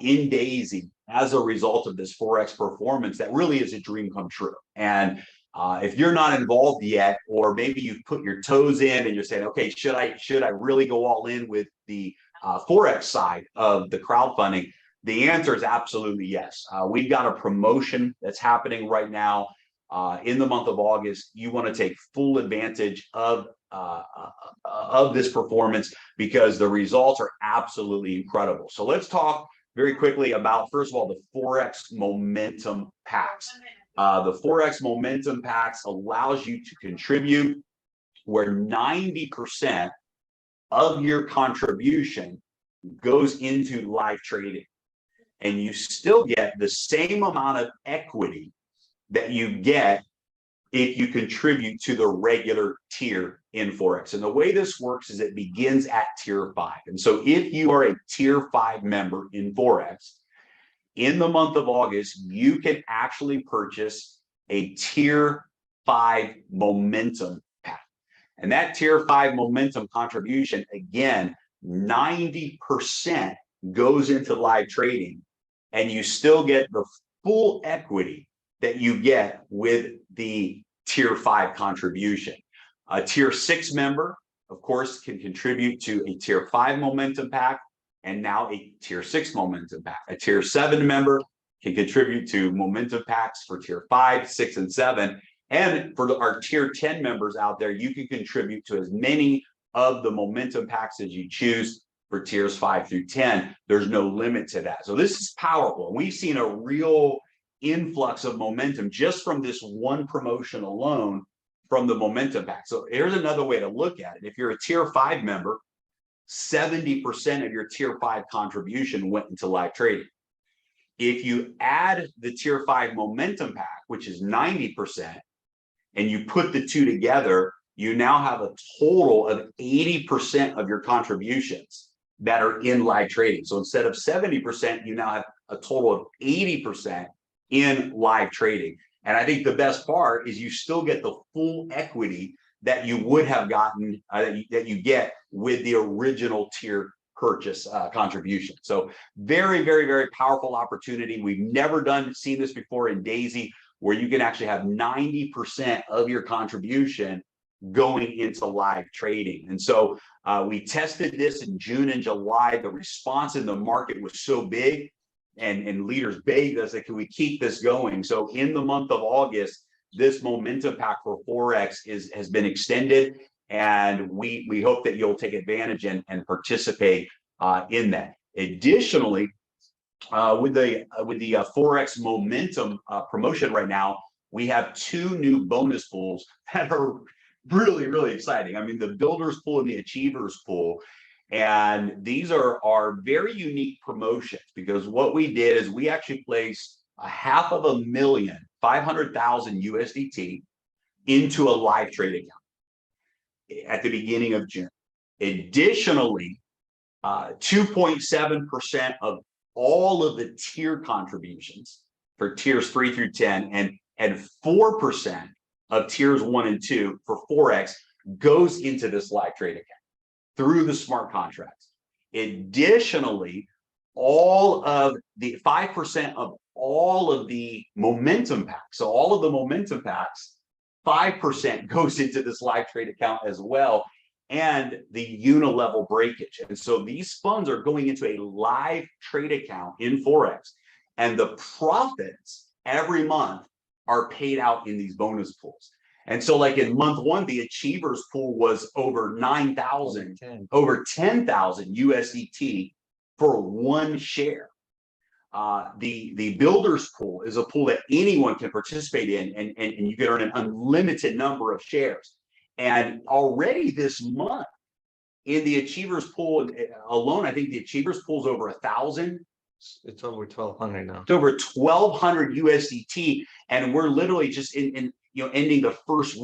in Daisy as a result of this Forex performance that really is a dream come true. And if you're not involved yet, or maybe you've put your toes in and you're saying, okay, should I really go all in with the Forex side of the crowdfunding? The answer is absolutely yes. We've got a promotion that's happening right now in the month of August. You want to take full advantage of this performance because the results are absolutely incredible. So let's talk very quickly about, first of all, the Forex Momentum Packs. The Forex Momentum Packs allows you to contribute where 90% of your contribution goes into live trading. And you still get the same amount of equity that you get if you contribute to the regular tier in Forex. And the way this works is it begins at tier 5. And so if you are a tier 5 member in Forex, in the month of August, you can actually purchase a tier 5 momentum pack. And that tier 5 momentum contribution, again, 90% goes into live trading, and you still get the full equity that you get with the tier 5 contribution. A tier 6 member, of course, can contribute to a tier 5 momentum pack, and now a tier 6 momentum pack. A tier 7 member can contribute to momentum packs for tier 5, 6, and 7. And for our tier 10 members out there, you can contribute to as many of the momentum packs as you choose for tiers 5 through 10. There's no limit to that. So this is powerful. We've seen a real influx of momentum just from this one promotion alone from the momentum pack. So here's another way to look at it. If you're a tier 5 member, 70% of your tier 5 contribution went into live trading. If you add the tier 5 momentum pack, which is 90%, and you put the two together, you now have a total of 80% of your contributions that are in live trading. So instead of 70%, you now have a total of 80% in live trading. And I think the best part is you still get the full equity that you would have gotten, that you get with the original tier purchase contribution. So very, very, very powerful opportunity. We've never seen this before in Daisy, where you can actually have 90% of your contribution going into live trading. And so we tested this in June and July. The response in the market was so big, and leaders begged us that, can we keep this going? So in the month of August, this momentum pack for Forex has been extended, and we hope that you'll take advantage and participate in that. Additionally, with the Forex momentum promotion right now, we have 2 new bonus pools that are really, really exciting. I mean, the Builders Pool and the Achievers Pool. And these are very unique promotions, because what we did is we actually placed $500,000 USDT into a live trade account at the beginning of June. Additionally, 2.7% of all of the tier contributions for tiers 3 through 10 and 4% of tiers 1 and 2 for Forex goes into this live trade account through the smart contracts. Additionally, all of the 5% of all of the momentum packs, so all of the momentum packs, 5% goes into this live trade account as well, and the unilevel breakage. And so these funds are going into a live trade account in Forex, and the profits every month are paid out in these bonus pools. And so like in month 1, the Achievers Pool was over 9,000, over 10,000 USDT for 1 share. The Builders Pool is a pool that anyone can participate in, and you can earn an unlimited number of shares. And already this month in the Achievers Pool alone, I think the Achievers Pool is over 1,000. It's over 1,200 now. It's over 1,200 USDT, and we're literally just in ending the first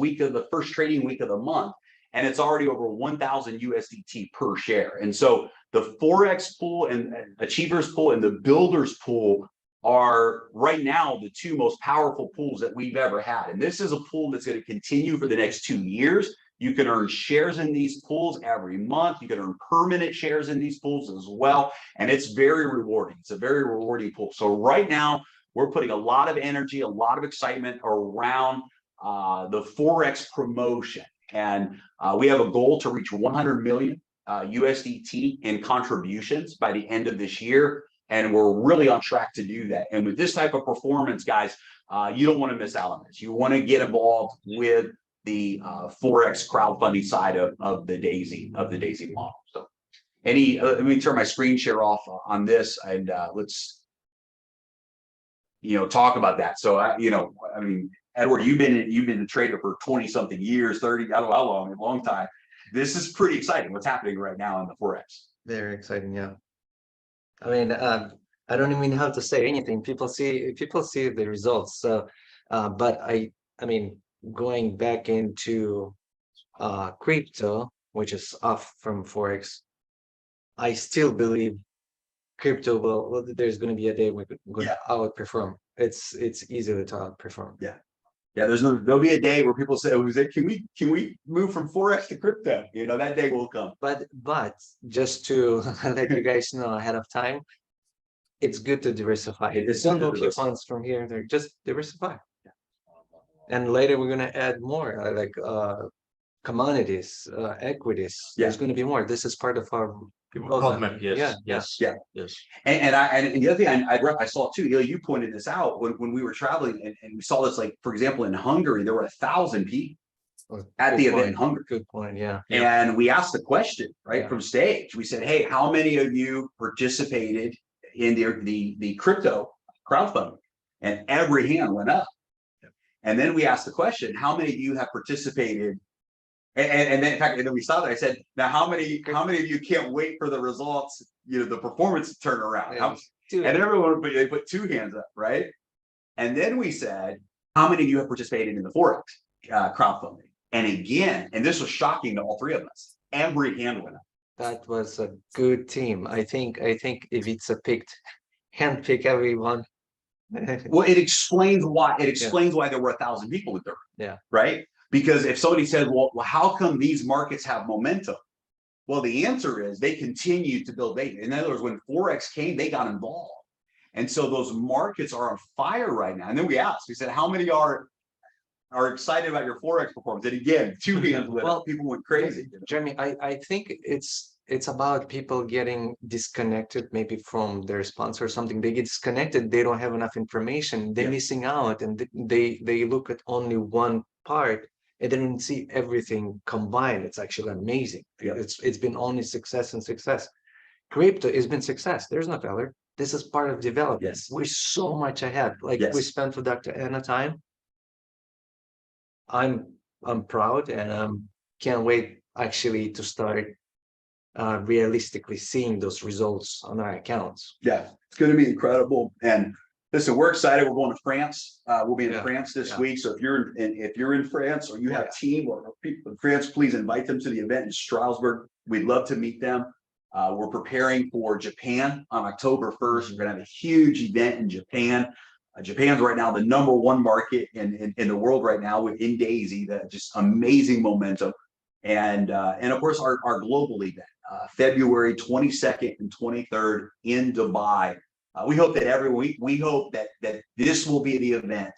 trading week of the month, and it's already over 1,000 USDT per share. And so the Forex Pool and Achievers Pool and the Builders Pool are right now the 2 most powerful pools that we've ever had. And this is a pool that's going to continue for the next 2 years. You can earn shares in these pools every month. You can earn permanent shares in these pools as well. And it's very rewarding. It's a very rewarding pool. So right now, we're putting a lot of energy, a lot of excitement around the Forex promotion. And we have a goal to reach 100 million USDT in contributions by the end of this year. And we're really on track to do that. And with this type of performance, guys, you don't want to miss out on this. You want to get involved with the Forex crowdfunding side of the Daisy model. So let me turn my screen share off on this, and let's talk about that. So I mean, Edward, you've been a trader for 20 something years, 30, I don't know how long, a long time. This is pretty exciting what's happening right now in the Forex. Very exciting, yeah. I mean, I don't even have to say anything. People see the results. So, but I mean, going back into crypto, which is off from Forex, I still believe crypto will. There's going to be a day we're going to outperform. It's easy to outperform. Yeah. There'll be a day where people say, can we move from Forex to crypto? That day will come. But just to let you guys know ahead of time, it's good to diversify. Don't go few funds from here. They're just diversify. Yeah. And later we're gonna add more like commodities, equities. Yeah. There's going to be more. This is part of our Roadmap. Yes. And the other thing I saw too, you pointed this out when we were traveling, and we saw this, like, for example, in Hungary, there were 1,000 people at the event in Hungary. Good point. Yeah. And we asked the question from stage. We said, hey, how many of you participated in the crypto crowdfunding? And every hand went up. And then we asked the question, how many of you have participated? And then, in fact, and then we saw that. I said, now how many of you can't wait for the results, the performance to turn around? And everyone, they put 2 hands up, right? And then we said, how many of you have participated in the Forex crowdfunding? And again, and this was shocking to all three of us, every hand went up. That was a good team. I think if it's a handpick everyone. Well, it explains why there were 1,000 people there. Yeah. Right. Because if somebody said, well, how come these markets have momentum? Well, the answer is they continue to build data. In other words, when Forex came, they got involved. And so those markets are on fire right now. And then we said, how many are excited about your Forex performance? And again, 2 hands lit up. People went crazy. Jeremy, I think it's about people getting disconnected maybe from their sponsor or something. They get disconnected, they don't have enough information, they're missing out, and they look at only one part and then see everything combined. It's actually amazing. Yeah. It's been only success and success. Crypto has been success. There's no failure. This is part of development. Yes. We're so much ahead. Like we spent with Dr. Anna time. I'm proud, and can't wait actually to start realistically seeing those results on our accounts. Yeah, it's going to be incredible. And listen, we're excited. We're going to France. We'll be in France this week. So if you're in France or you have a team or people in France, please invite them to the event in Strasbourg. We'd love to meet them. We're preparing for Japan on October 1st. We're going to have a huge event in Japan. Japan's right now the #1 market in the world right now in Daisy. That just amazing momentum. And of course our global event, February 22nd and 23rd in Dubai. We hope that we hope that this will be the event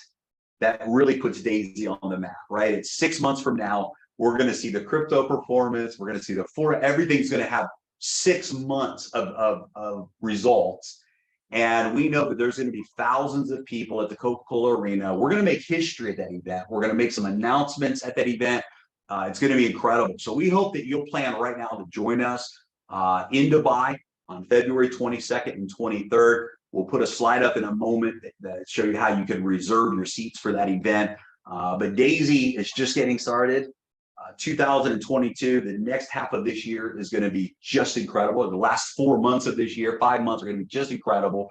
that really puts Daisy on the map, right? It's 6 months from now. We're going to see the crypto performance. We're going to see everything's going to have 6 months of results. And we know that there's going to be thousands of people at the Coca-Cola Arena. We're going to make history at that event. We're going to make some announcements at that event. It's going to be incredible. So we hope that you'll plan right now to join us in Dubai on February 22nd and 23rd. We'll put a slide up in a moment that show you how you can reserve your seats for that event. But Daisy is just getting started. 2022, the next half of this year is going to be just incredible. The last 4 months of this year, 5 months are going to be just incredible.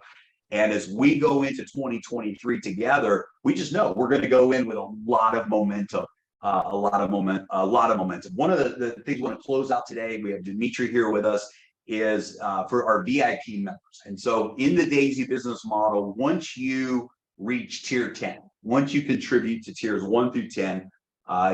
And as we go into 2023 together, we just know we're going to go in with a lot of momentum. A lot of momentum. One of the things we want to close out today, we have Dimitri here with us, is for our VIP members. And so in the Daisy business model, once you reach tier 10, once you contribute to tiers 1 through 10,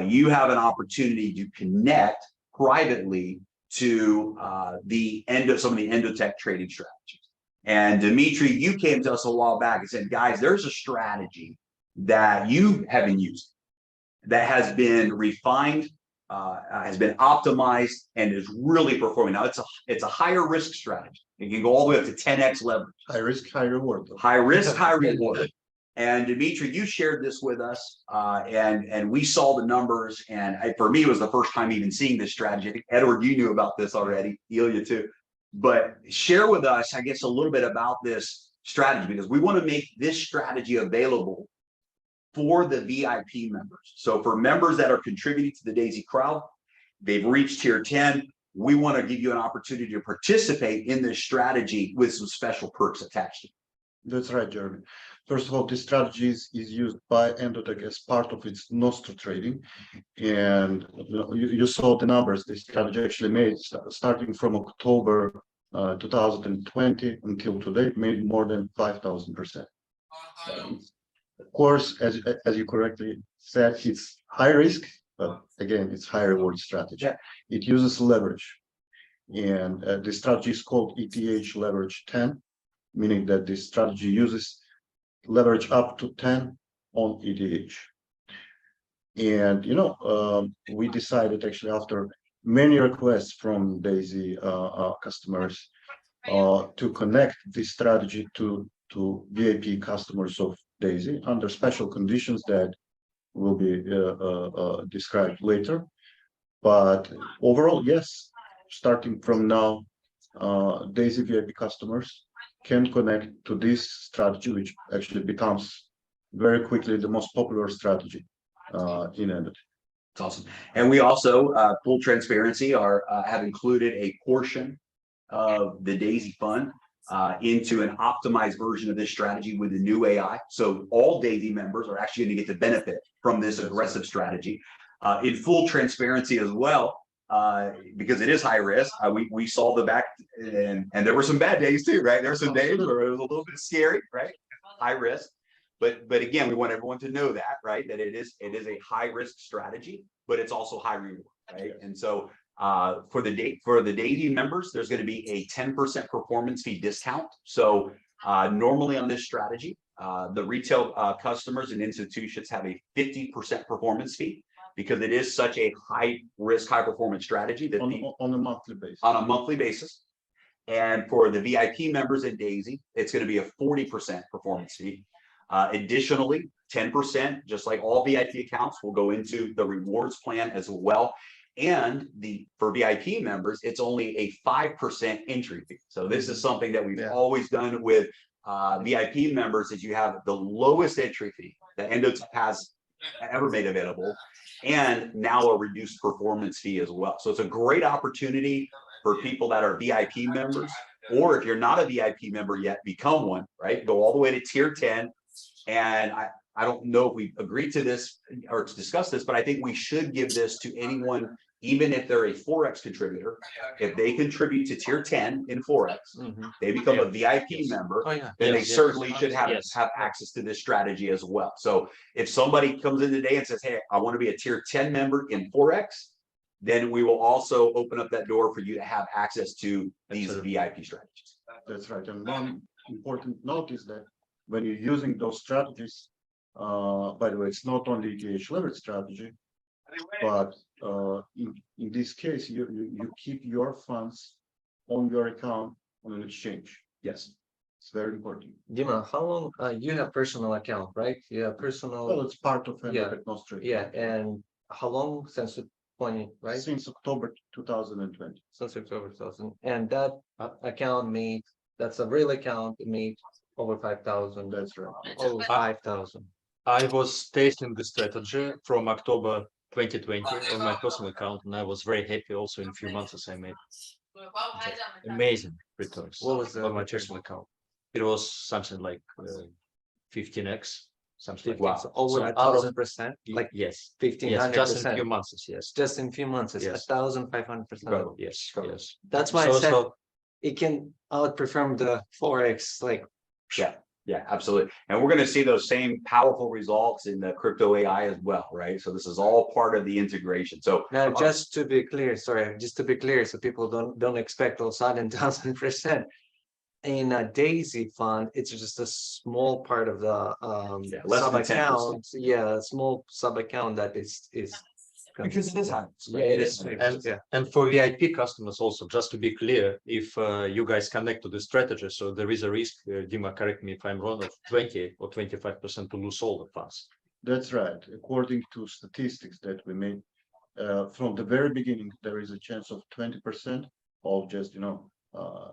you have an opportunity to connect privately to some of the Endotech trading strategies. And Dimitri, you came to us a while back and said, guys, there's a strategy that you have been using that has been refined, has been optimized, and is really performing. Now it's a higher risk strategy. It can go all the way up to 10x leverage. High risk, high reward. High risk, high reward. And Dimitri, you shared this with us, and we saw the numbers. And for me, it was the first time even seeing this strategy. I think Edward, you knew about this already. Ilya too. But share with us, I guess, a little bit about this strategy, because we want to make this strategy available for the VIP members. So for members that are contributing to the Daisy crowd, they've reached tier 10. We want to give you an opportunity to participate in this strategy with some special perks attached to it. That's right, Jeremy. First of all, this strategy is used by Endotech as part of its Nostro trading. And you saw the numbers this strategy actually made, starting from October 2020 until today, made more than 5,000%. Of course, as you correctly said, it's high risk, but again, it's high reward strategy. Yeah. It uses leverage. And the strategy is called ETH Leverage 10, meaning that this strategy uses leverage up to 10 on ETH. And we decided actually after many requests from Daisy customers to connect this strategy to VIP customers of Daisy under special conditions that will be described later. But overall, yes, starting from now, Daisy VIP customers can connect to this strategy, which actually becomes very quickly the most popular strategy in Endotech. It's awesome. And we also, full transparency, have included a portion of the Daisy fund into an optimized version of this strategy with the new AI. So all Daisy members are actually going to get to benefit from this aggressive strategy. In full transparency as well, because it is high risk, we saw the back and there were some bad days too, right? There were some days where it was a little bit scary, right? High risk. But again, we want everyone to know that, right? That it is a high risk strategy, but it's also high reward, right? And so for the Daisy members, there's going to be a 10% performance fee discount. So normally on this strategy, the retail customers and institutions have a 50% performance fee because it is such a high risk, high performance strategy that On a monthly basis. on a monthly basis. And for the VIP members at Daisy, it's going to be a 40% performance fee. Additionally, 10%, just like all VIP accounts, will go into the rewards plan as well. And for VIP members, it's only a 5% entry fee. So this is something that we've always done with VIP members, is you have the lowest entry fee that Endotech has ever made available, and now a reduced performance fee as well. So it's a great opportunity for people that are VIP members, or if you're not a VIP member yet, become one, right? Go all the way to tier 10. And I don't know if we've agreed to this or to discuss this, but I think we should give this to anyone, even if they're a Forex contributor. If they contribute to tier 10 in Forex, they become a VIP member, Oh, yeah. then they Yes, certainly should have yes. access to this strategy as well. So if somebody comes in today and says, hey, I want to be a tier 10 member in Forex, then we will also open up that door for you to have access to these VIP strategies. That's right. And one important note is that when you're using those strategies, by the way, it's not only ETH leverage strategy, but in this case, you keep your funds on your account on an exchange. Yes. It's very important. Dima, how long, you have personal account, right? You have Well, personal, it's part of Yeah. Endotech Nostra. yeah, and how long since 20, right? Since October 2020. Since October 2000, and that account made, that's a real account, it made over 5,000. That's right. Over 5,000. I was testing the strategy from October 2020 on my personal account, and I was very happy also in a few months as I made amazing returns. What was the on my return? personal account? It was something like 15x, something like Wow. that. So over So a out of- 1,000%, like yes, 1,500%. yes, just in a few months, yes, Just in a few months, it's Yes. 1,500%. Incredible. yes, Incredible. yes. That's why I So- said so it can outperform the Forex, like, Yeah, absolutely. And we're going to see those same powerful results in the crypto AI as well, right? So this is all part of the integration. So now, just to be clear, sorry, just to be clear, so people don't expect all sudden 1,000%. In a Daisy fund, it's just a small part of the less sub than 10%. account. Yeah, a small sub account that is because it is high. yeah, it is. And, Yeah. and for VIP customers also, just to be clear, if you guys connect to the strategy, so there is a risk, Dima, correct me if I'm wrong, of 20 or 25% to lose all the funds. That's right. According to statistics that we made, from the very beginning, there is a chance of 20% of just,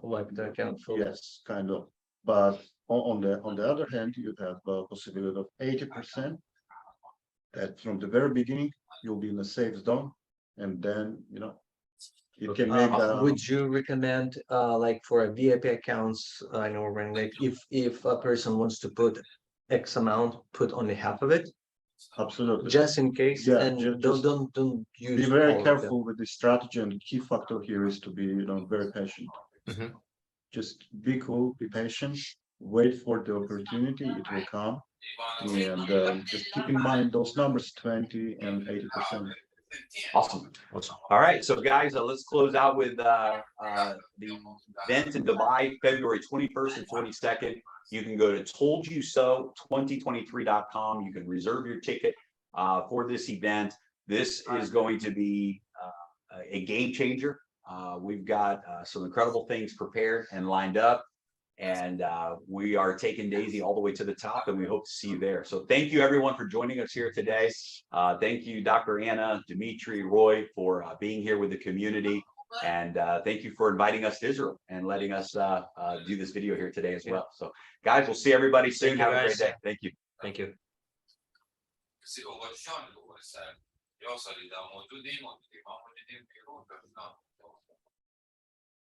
Wipe the account full. yes, kind of. But on the other hand, you have a possibility of 80% that from the very beginning, you'll be in a safe zone. And then, you can make Would you recommend, like for a VIP accounts, I know when like if a person wants to put X amount, put only half of it, absolutely. just in case, Yeah, and just don't use. Be very all of them. careful with this strategy, and the key factor here is to be, very patient. Mhm. Just be cool, be patient, wait for the opportunity, it will come. And just keep in mind those numbers, 20 and 80%. Awesome. All right, so guys, let's close out with the event in Dubai, February 21st and 22nd. You can go to toldyousO2023.com. You can reserve your ticket for this event. This is going to be a game changer. We've got some incredible things prepared and lined up. And we are taking Daisy all the way to the top, and we hope to see you there. So thank you everyone for joining us here today. Thank you, Dr. Anna, Dimitri, Roy, for being here with the community. And thank you for inviting us to Israel and letting us do this video here today as well. So guys, we'll see everybody soon. Thank you, Have a great guys. day. Thank you. Thank you. السيولوجيون اللي هو الرسائل يوصل اذا موجودين في